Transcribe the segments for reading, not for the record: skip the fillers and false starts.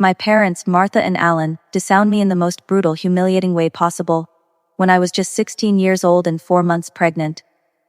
My parents, Martha and Alan, disowned me in the most brutal, humiliating way possible. When I was just 16 years old and 4 months pregnant.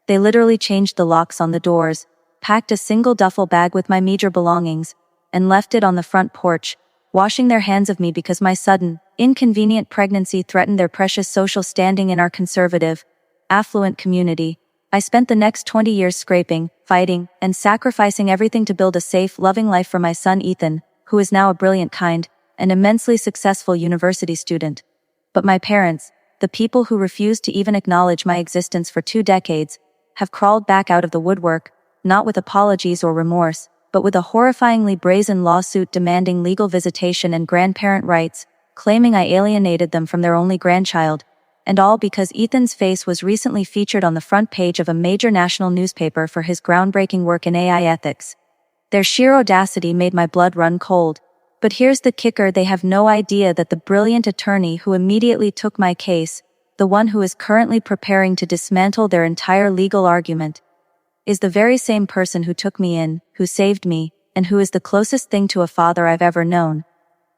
They literally changed the locks on the doors, packed a single duffel bag with my meager belongings, and left it on the front porch, washing their hands of me because my sudden, inconvenient pregnancy threatened their precious social standing in our conservative, affluent community. I spent the next 20 years scraping, fighting, and sacrificing everything to build a safe, loving life for my son Ethan, who is now a brilliant, kind, and immensely successful university student. But my parents, the people who refused to even acknowledge my existence for 2 decades, have crawled back out of the woodwork, not with apologies or remorse, but with a horrifyingly brazen lawsuit demanding legal visitation and grandparent rights, claiming I alienated them from their only grandchild, and all because Ethan's face was recently featured on the front page of a major national newspaper for his groundbreaking work in AI ethics. Their sheer audacity made my blood run cold. But here's the kicker: they have no idea that the brilliant attorney who immediately took my case, the one who is currently preparing to dismantle their entire legal argument, is the very same person who took me in, who saved me, and who is the closest thing to a father I've ever known.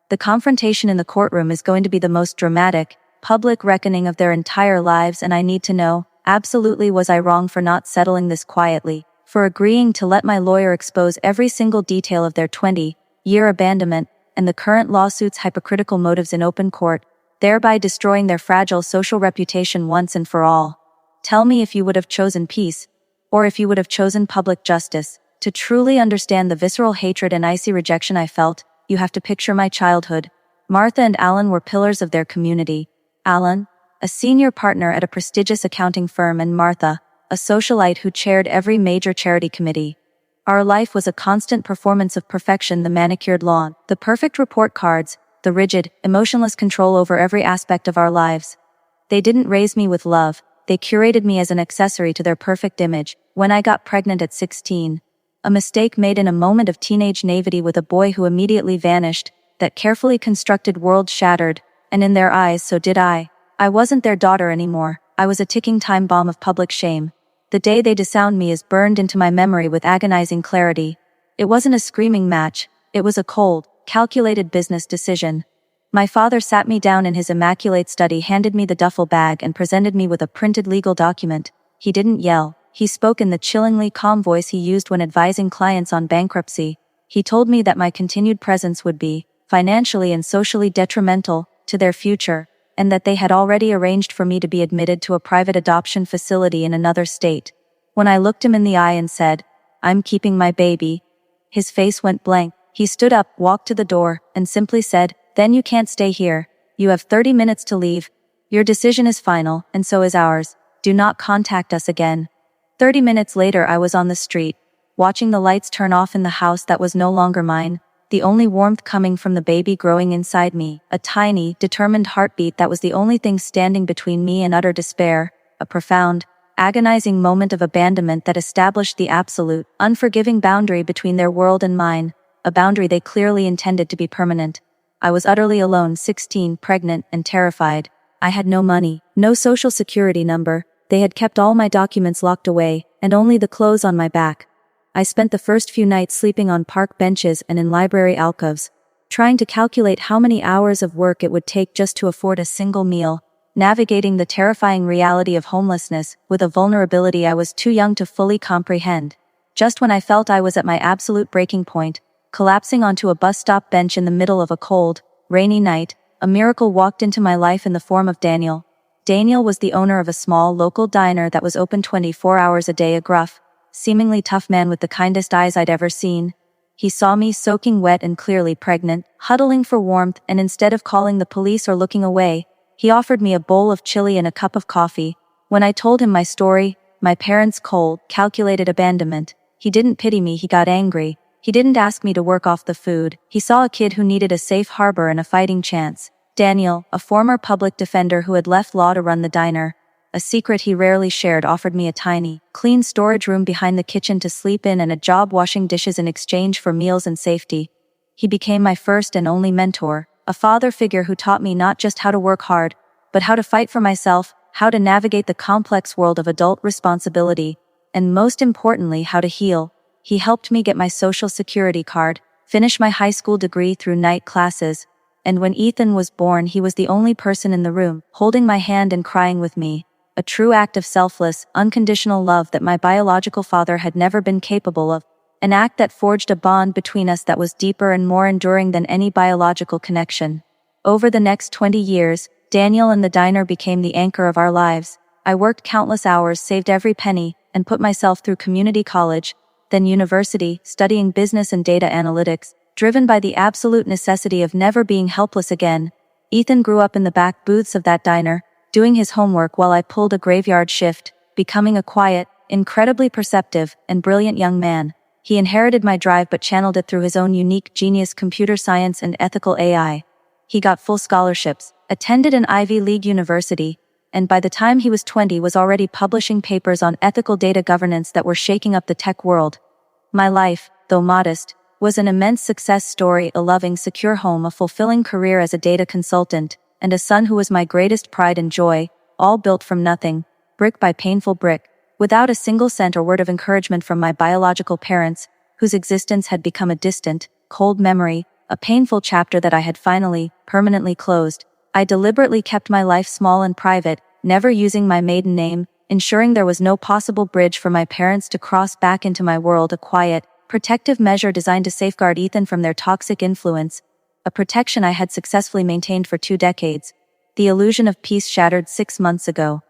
The confrontation in the courtroom is going to be the most dramatic, public reckoning of their entire lives, and I need to know, absolutely, was I wrong for not settling this quietly, for agreeing to let my lawyer expose every single detail of their 20-year abandonment and the current lawsuit's hypocritical motives in open court, thereby destroying their fragile social reputation once and for all. Tell me if you would have chosen peace, or if you would have chosen public justice. To truly understand the visceral hatred and icy rejection I felt, you have to picture my childhood. Martha and Alan were pillars of their community. Alan, a senior partner at a prestigious accounting firm, and Martha, a socialite who chaired every major charity committee. Our life was a constant performance of perfection: the manicured lawn, the perfect report cards, the rigid, emotionless control over every aspect of our lives. They didn't raise me with love, they curated me as an accessory to their perfect image. When I got pregnant at 16, a mistake made in a moment of teenage naivety with a boy who immediately vanished, that carefully constructed world shattered, and in their eyes so did I. I wasn't their daughter anymore, I was a ticking time bomb of public shame. The day they disowned me is burned into my memory with agonizing clarity. It wasn't a screaming match, it was a cold, calculated business decision. My father sat me down in his immaculate study, handed me the duffel bag, and presented me with a printed legal document. He didn't yell, he spoke in the chillingly calm voice he used when advising clients on bankruptcy. He told me that my continued presence would be, financially and socially, detrimental to their future, and that they had already arranged for me to be admitted to a private adoption facility in another state. When I looked him in the eye and said, "I'm keeping my baby," his face went blank. He stood up, walked to the door, and simply said, "Then you can't stay here. You have 30 minutes to leave. Your decision is final, and so is ours. Do not contact us again." 30 minutes later I was on the street, watching the lights turn off in the house that was no longer mine, the only warmth coming from the baby growing inside me, a tiny, determined heartbeat that was the only thing standing between me and utter despair, a profound, agonizing moment of abandonment that established the absolute, unforgiving boundary between their world and mine, a boundary they clearly intended to be permanent. I was utterly alone, 16, pregnant, and terrified. I had no money, no social security number. They had kept all my documents locked away, and only the clothes on my back. I spent the first few nights sleeping on park benches and in library alcoves, trying to calculate how many hours of work it would take just to afford a single meal, navigating the terrifying reality of homelessness with a vulnerability I was too young to fully comprehend. Just when I felt I was at my absolute breaking point, collapsing onto a bus stop bench in the middle of a cold, rainy night, a miracle walked into my life in the form of Daniel. Daniel was the owner of a small local diner that was open 24 hours a day, a gruff, seemingly tough man with the kindest eyes I'd ever seen. He saw me soaking wet and clearly pregnant, huddling for warmth, and instead of calling the police or looking away, he offered me a bowl of chili and a cup of coffee. When I told him my story, my parents' cold, calculated abandonment, he didn't pity me, he got angry. He didn't ask me to work off the food. He saw a kid who needed a safe harbor and a fighting chance. Daniel, a former public defender who had left law to run the diner, a secret he rarely shared, offered me a tiny, clean storage room behind the kitchen to sleep in and a job washing dishes in exchange for meals and safety. He became my first and only mentor, a father figure who taught me not just how to work hard, but how to fight for myself, how to navigate the complex world of adult responsibility, and most importantly, how to heal. He helped me get my social security card, finish my high school degree through night classes, and when Ethan was born he was the only person in the room, holding my hand and crying with me. A true act of selfless, unconditional love that my biological father had never been capable of. An act that forged a bond between us that was deeper and more enduring than any biological connection. Over the next 20 years, Daniel and the diner became the anchor of our lives. I worked countless hours, saved every penny, and put myself through community college, then university, studying business and data analytics, driven by the absolute necessity of never being helpless again. Ethan grew up in the back booths of that diner, doing his homework while I pulled a graveyard shift, becoming a quiet, incredibly perceptive, and brilliant young man. He inherited my drive but channeled it through his own unique genius: computer science and ethical AI. He got full scholarships, attended an Ivy League university, and by the time he was 20 was already publishing papers on ethical data governance that were shaking up the tech world. My life, though modest, was an immense success story: a loving, secure home, a fulfilling career as a data consultant, and a son who was my greatest pride and joy, all built from nothing, brick by painful brick, without a single cent or word of encouragement from my biological parents, whose existence had become a distant, cold memory, a painful chapter that I had finally, permanently closed. I deliberately kept my life small and private, never using my maiden name, ensuring there was no possible bridge for my parents to cross back into my world, a quiet, protective measure designed to safeguard Ethan from their toxic influence, a protection I had successfully maintained for 2 decades. The illusion of peace shattered 6 months ago.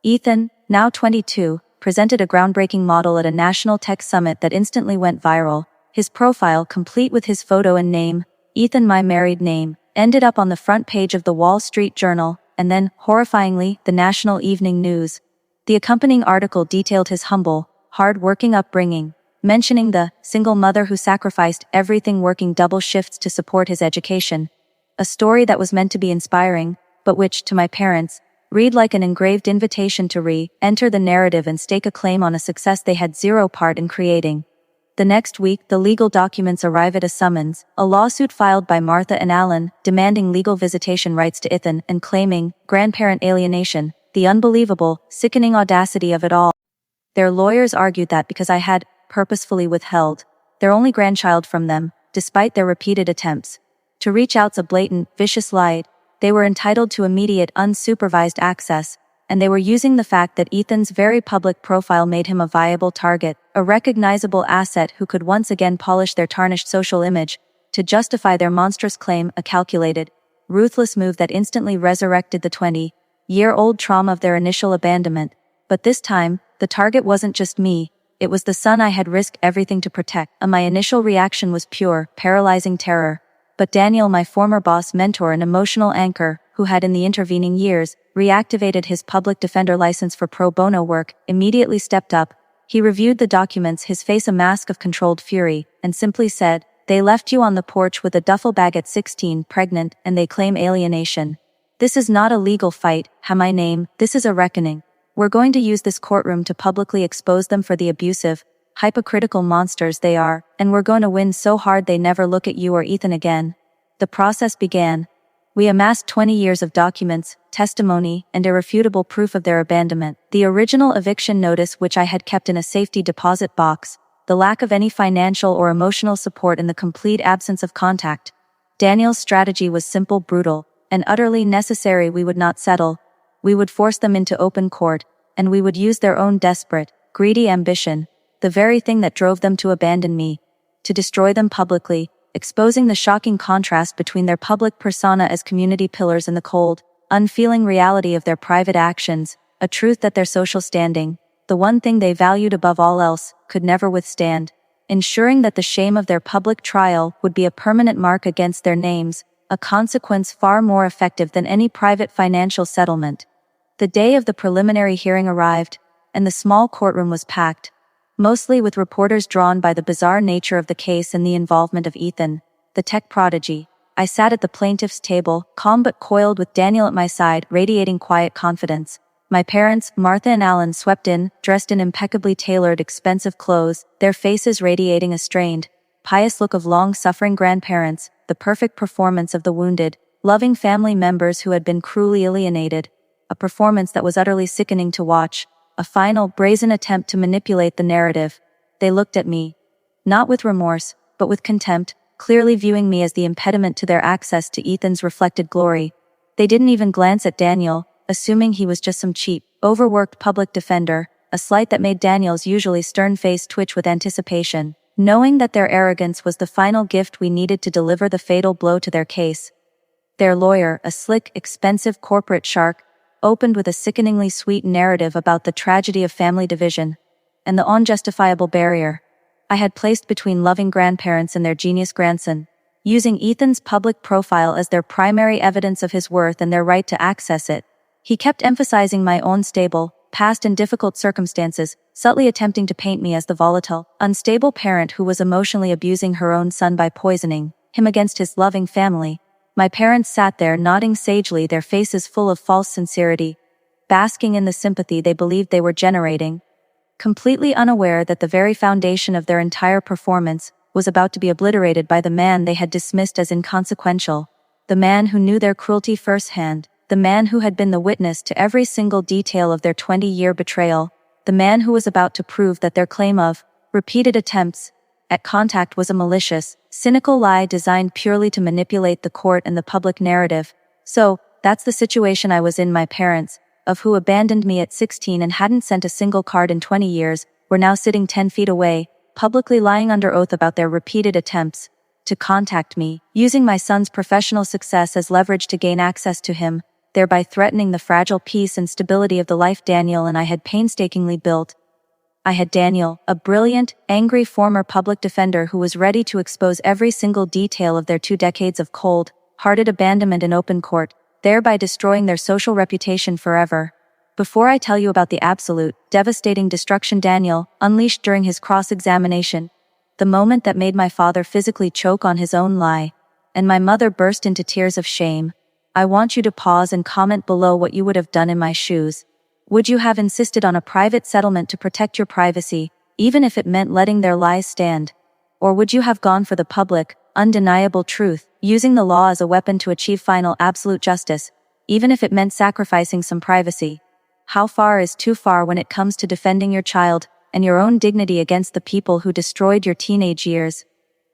Ethan, now 22, presented a groundbreaking model at a national tech summit that instantly went viral. His profile, complete with his photo and name, Ethan, my married name, ended up on the front page of the Wall Street Journal, and then, horrifyingly, the national evening news. The accompanying article detailed his humble, hard-working upbringing, mentioning the single mother who sacrificed everything, working double shifts to support his education. A story that was meant to be inspiring, but which, to my parents, read like an engraved invitation to re-enter the narrative and stake a claim on a success they had zero part in creating. The next week, the legal documents arrive at a summons, a lawsuit filed by Martha and Alan, demanding legal visitation rights to Ethan and claiming grandparent alienation, the unbelievable, sickening audacity of it all. Their lawyers argued that because I had purposefully withheld their only grandchild from them, despite their repeated attempts to reach out's a blatant, vicious lie, they were entitled to immediate, unsupervised access, and they were using the fact that Ethan's very public profile made him a viable target, a recognizable asset who could once again polish their tarnished social image, to justify their monstrous claim, a calculated, ruthless move that instantly resurrected the 20-year-old trauma of their initial abandonment. But this time, the target wasn't just me, it was the son I had risked everything to protect. My initial reaction was pure, paralyzing terror. But Daniel, my former boss, mentor, and emotional anchor, who had in the intervening years reactivated his public defender license for pro bono work, immediately stepped up. He reviewed the documents, his face a mask of controlled fury, and simply said, "They left you on the porch with a duffel bag at 16, pregnant, and they claim alienation. This is not a legal fight, my name, this is a reckoning. We're going to use this courtroom to publicly expose them for the abusive, hypocritical monsters they are, and we're going to win so hard they never look at you or Ethan again." The process began. We amassed 20 years of documents, testimony, and irrefutable proof of their abandonment. The original eviction notice, which I had kept in a safety deposit box, the lack of any financial or emotional support, and the complete absence of contact. Daniel's strategy was simple, brutal, and utterly necessary. We would not settle. We would force them into open court, and we would use their own desperate, greedy ambition, the very thing that drove them to abandon me, to destroy them publicly, exposing the shocking contrast between their public persona as community pillars and the cold, unfeeling reality of their private actions, a truth that their social standing, the one thing they valued above all else, could never withstand, ensuring that the shame of their public trial would be a permanent mark against their names, a consequence far more effective than any private financial settlement. The day of the preliminary hearing arrived, and the small courtroom was packed, mostly with reporters drawn by the bizarre nature of the case and the involvement of Ethan, the tech prodigy. I sat at the plaintiff's table, calm but coiled, with Daniel at my side, radiating quiet confidence. My parents, Martha and Alan, swept in, dressed in impeccably tailored, expensive clothes, their faces radiating a strained, pious look of long-suffering grandparents, the perfect performance of the wounded, loving family members who had been cruelly alienated, a performance that was utterly sickening to watch, a final, brazen attempt to manipulate the narrative. They looked at me, not with remorse, but with contempt, clearly viewing me as the impediment to their access to Ethan's reflected glory. They didn't even glance at Daniel, assuming he was just some cheap, overworked public defender, a slight that made Daniel's usually stern face twitch with anticipation, knowing that their arrogance was the final gift we needed to deliver the fatal blow to their case. Their lawyer, a slick, expensive corporate shark, opened with a sickeningly sweet narrative about the tragedy of family division and the unjustifiable barrier I had placed between loving grandparents and their genius grandson, using Ethan's public profile as their primary evidence of his worth and their right to access it. He kept emphasizing my own stable, past and difficult circumstances, subtly attempting to paint me as the volatile, unstable parent who was emotionally abusing her own son by poisoning him against his loving family. My parents sat there nodding sagely, their faces full of false sincerity, basking in the sympathy they believed they were generating, completely unaware that the very foundation of their entire performance was about to be obliterated by the man they had dismissed as inconsequential, the man who knew their cruelty firsthand, the man who had been the witness to every single detail of their 20-year betrayal, the man who was about to prove that their claim of repeated attempts at contact was a malicious, cynical lie designed purely to manipulate the court and the public narrative. So, that's the situation I was in. My parents, of who abandoned me at 16 and hadn't sent a single card in 20 years, were now sitting 10 feet away, publicly lying under oath about their repeated attempts to contact me, using my son's professional success as leverage to gain access to him, thereby threatening the fragile peace and stability of the life Daniel and I had painstakingly built. I had Daniel, a brilliant, angry former public defender who was ready to expose every single detail of their 2 decades of cold-hearted abandonment in open court, thereby destroying their social reputation forever. Before I tell you about the absolute, devastating destruction Daniel unleashed during his cross-examination, the moment that made my father physically choke on his own lie, and my mother burst into tears of shame, I want you to pause and comment below what you would have done in my shoes. Would you have insisted on a private settlement to protect your privacy, even if it meant letting their lies stand? Or would you have gone for the public, undeniable truth, using the law as a weapon to achieve final absolute justice, even if it meant sacrificing some privacy? How far is too far when it comes to defending your child and your own dignity against the people who destroyed your teenage years?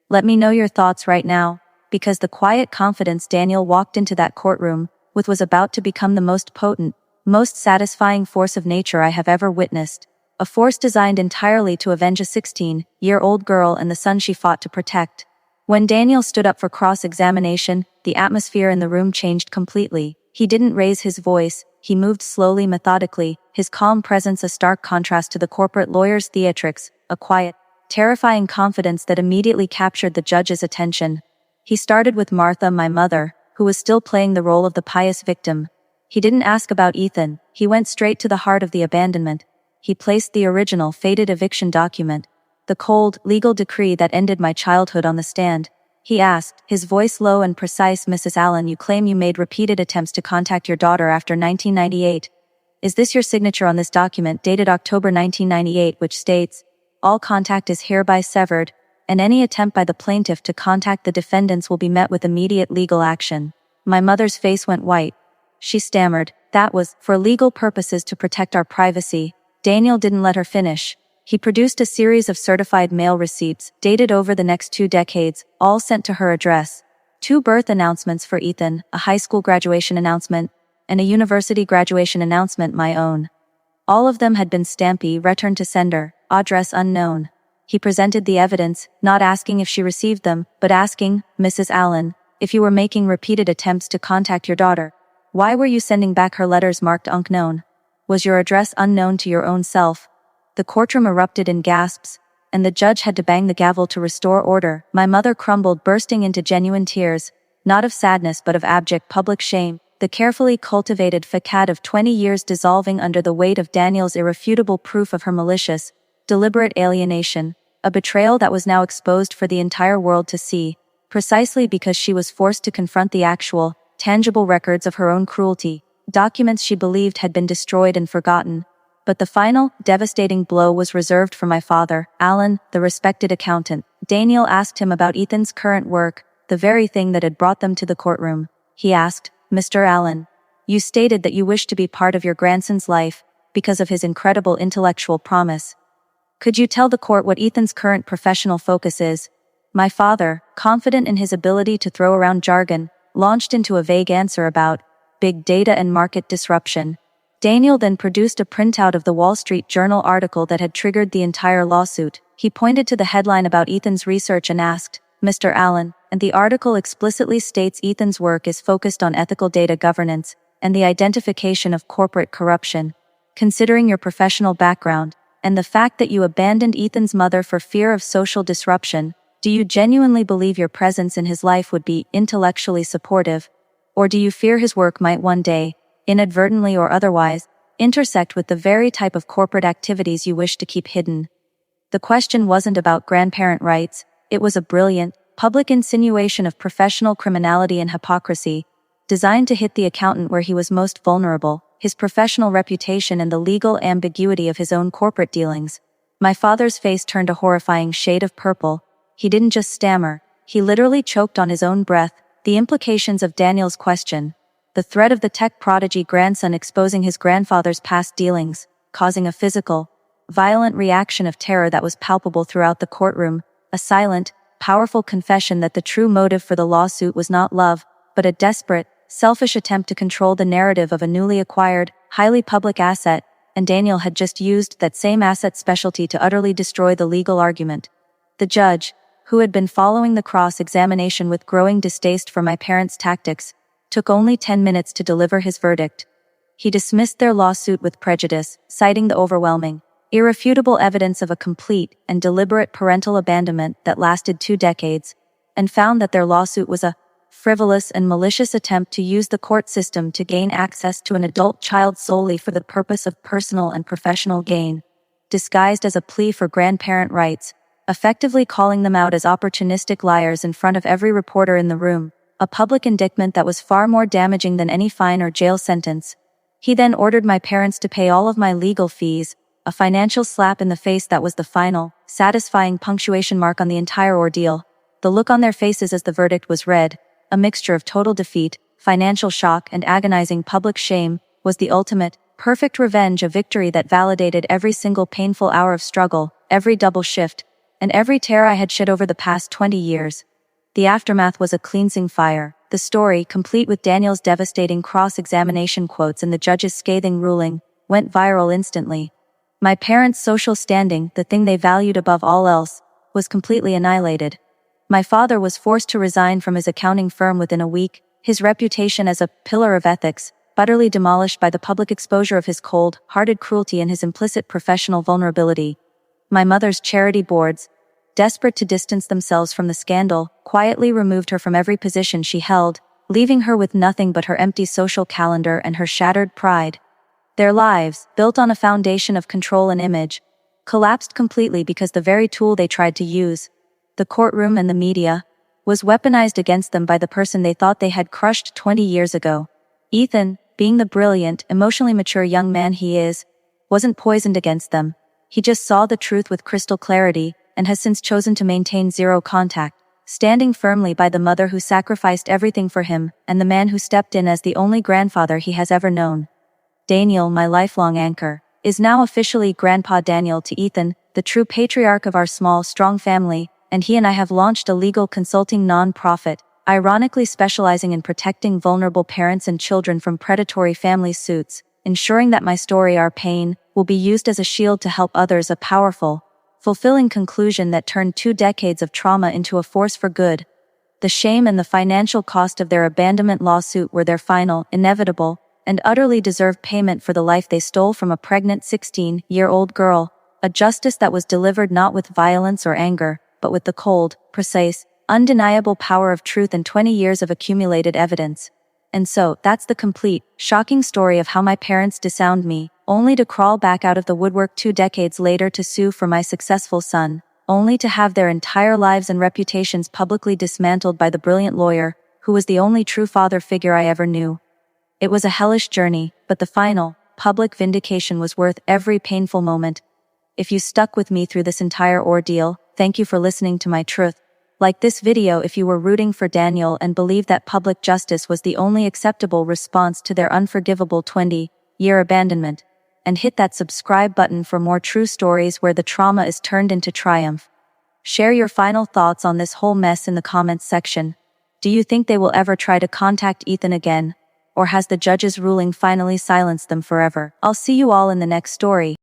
Let me know your thoughts right now, because the quiet confidence Daniel walked into that courtroom with was about to become the most potent, most satisfying force of nature I have ever witnessed, a force designed entirely to avenge a 16-year-old girl and the son she fought to protect. When Daniel stood up for cross-examination, the atmosphere in the room changed completely. He didn't raise his voice, he moved slowly, methodically, his calm presence a stark contrast to the corporate lawyer's theatrics, a quiet, terrifying confidence that immediately captured the judge's attention. He started with Martha, my mother, who was still playing the role of the pious victim. He didn't ask about Ethan, he went straight to the heart of the abandonment. He placed the original, faded eviction document, the cold, legal decree that ended my childhood, on the stand. He asked, his voice low and precise, "Mrs. Allen, you claim you made repeated attempts to contact your daughter after 1998. Is this your signature on this document dated October 1998, which states, 'All contact is hereby severed, and any attempt by the plaintiff to contact the defendants will be met with immediate legal action?'" My mother's face went white. She stammered, "That was, for legal purposes, to protect our privacy." Daniel didn't let her finish. He produced a series of certified mail receipts, dated over the next 2 decades, all sent to her address. 2 birth announcements for Ethan, a high school graduation announcement, and a university graduation announcement, my own. All of them had been stampy, returned to sender, address unknown. He presented the evidence, not asking if she received them, but asking, "Mrs. Allen, if you were making repeated attempts to contact your daughter, why were you sending back her letters marked unknown? Was your address unknown to your own self?" The courtroom erupted in gasps, and the judge had to bang the gavel to restore order. My mother crumbled, bursting into genuine tears, not of sadness but of abject public shame, the carefully cultivated facade of 20 years dissolving under the weight of Daniel's irrefutable proof of her malicious, deliberate alienation, a betrayal that was now exposed for the entire world to see, precisely because she was forced to confront the actual, tangible records of her own cruelty, documents she believed had been destroyed and forgotten. But the final, devastating blow was reserved for my father, Alan, the respected accountant. Daniel asked him about Ethan's current work, the very thing that had brought them to the courtroom. He asked, "Mr. Allen, you stated that you wished to be part of your grandson's life, because of his incredible intellectual promise. Could you tell the court what Ethan's current professional focus is?" My father, confident in his ability to throw around jargon, launched into a vague answer about big data and market disruption. Daniel then produced a printout of the Wall Street Journal article that had triggered the entire lawsuit. He pointed to the headline about Ethan's research and asked, "Mr. Allen," and the article explicitly states Ethan's work is focused on ethical data governance and the identification of corporate corruption. Considering your professional background, and the fact that you abandoned Ethan's mother for fear of social disruption, do you genuinely believe your presence in his life would be intellectually supportive? Or do you fear his work might one day, inadvertently or otherwise, intersect with the very type of corporate activities you wish to keep hidden? The question wasn't about grandparent rights, it was a brilliant, public insinuation of professional criminality and hypocrisy, designed to hit the accountant where he was most vulnerable, his professional reputation and the legal ambiguity of his own corporate dealings. My father's face turned a horrifying shade of purple. He didn't just stammer, he literally choked on his own breath. The implications of Daniel's question, the threat of the tech prodigy grandson exposing his grandfather's past dealings, causing a physical, violent reaction of terror that was palpable throughout the courtroom, a silent, powerful confession that the true motive for the lawsuit was not love, but a desperate, selfish attempt to control the narrative of a newly acquired, highly public asset, and Daniel had just used that same asset's specialty to utterly destroy the legal argument. The judge, who had been following the cross-examination with growing distaste for my parents' tactics, took only 10 minutes to deliver his verdict. He dismissed their lawsuit with prejudice, citing the overwhelming, irrefutable evidence of a complete and deliberate parental abandonment that lasted 2 decades, and found that their lawsuit was a frivolous and malicious attempt to use the court system to gain access to an adult child solely for the purpose of personal and professional gain, disguised as a plea for grandparent rights, effectively calling them out as opportunistic liars in front of every reporter in the room, a public indictment that was far more damaging than any fine or jail sentence. He then ordered my parents to pay all of my legal fees, a financial slap in the face that was the final, satisfying punctuation mark on the entire ordeal. The look on their faces as the verdict was read, a mixture of total defeat, financial shock and agonizing public shame, was the ultimate, perfect revenge, a victory that validated every single painful hour of struggle, every double shift, and every tear I had shed over the past 20 years. The aftermath was a cleansing fire. The story, complete with Daniel's devastating cross-examination quotes and the judge's scathing ruling, went viral instantly. My parents' social standing, the thing they valued above all else, was completely annihilated. My father was forced to resign from his accounting firm within a week, his reputation as a pillar of ethics, utterly demolished by the public exposure of his cold-hearted cruelty and his implicit professional vulnerability. My mother's charity boards, desperate to distance themselves from the scandal, quietly removed her from every position she held, leaving her with nothing but her empty social calendar and her shattered pride. Their lives, built on a foundation of control and image, collapsed completely because the very tool they tried to use, the courtroom and the media, was weaponized against them by the person they thought they had crushed 20 years ago. Ethan, being the brilliant, emotionally mature young man he is, wasn't poisoned against them. He just saw the truth with crystal clarity, and has since chosen to maintain zero contact, standing firmly by the mother who sacrificed everything for him, and the man who stepped in as the only grandfather he has ever known. Daniel, my lifelong anchor, is now officially Grandpa Daniel to Ethan, the true patriarch of our small, strong family, and he and I have launched a legal consulting non-profit, ironically specializing in protecting vulnerable parents and children from predatory family suits, ensuring that my story, our pain, will be used as a shield to help others, a powerful, fulfilling conclusion that turned 2 decades of trauma into a force for good. The shame and the financial cost of their abandonment lawsuit were their final, inevitable, and utterly deserved payment for the life they stole from a pregnant 16-year-old girl, a justice that was delivered not with violence or anger, but with the cold, precise, undeniable power of truth and 20 years of accumulated evidence. And so, that's the complete, shocking story of how my parents disowned me, only to crawl back out of the woodwork 2 decades later to sue for my successful son, only to have their entire lives and reputations publicly dismantled by the brilliant lawyer, who was the only true father figure I ever knew. It was a hellish journey, but the final, public vindication was worth every painful moment. If you stuck with me through this entire ordeal, thank you for listening to my truth. Like this video if you were rooting for Daniel and believed that public justice was the only acceptable response to their unforgivable 20-year abandonment. And hit that subscribe button for more true stories where the trauma is turned into triumph. Share your final thoughts on this whole mess in the comments section. Do you think they will ever try to contact Ethan again? Or has the judge's ruling finally silenced them forever? I'll see you all in the next story.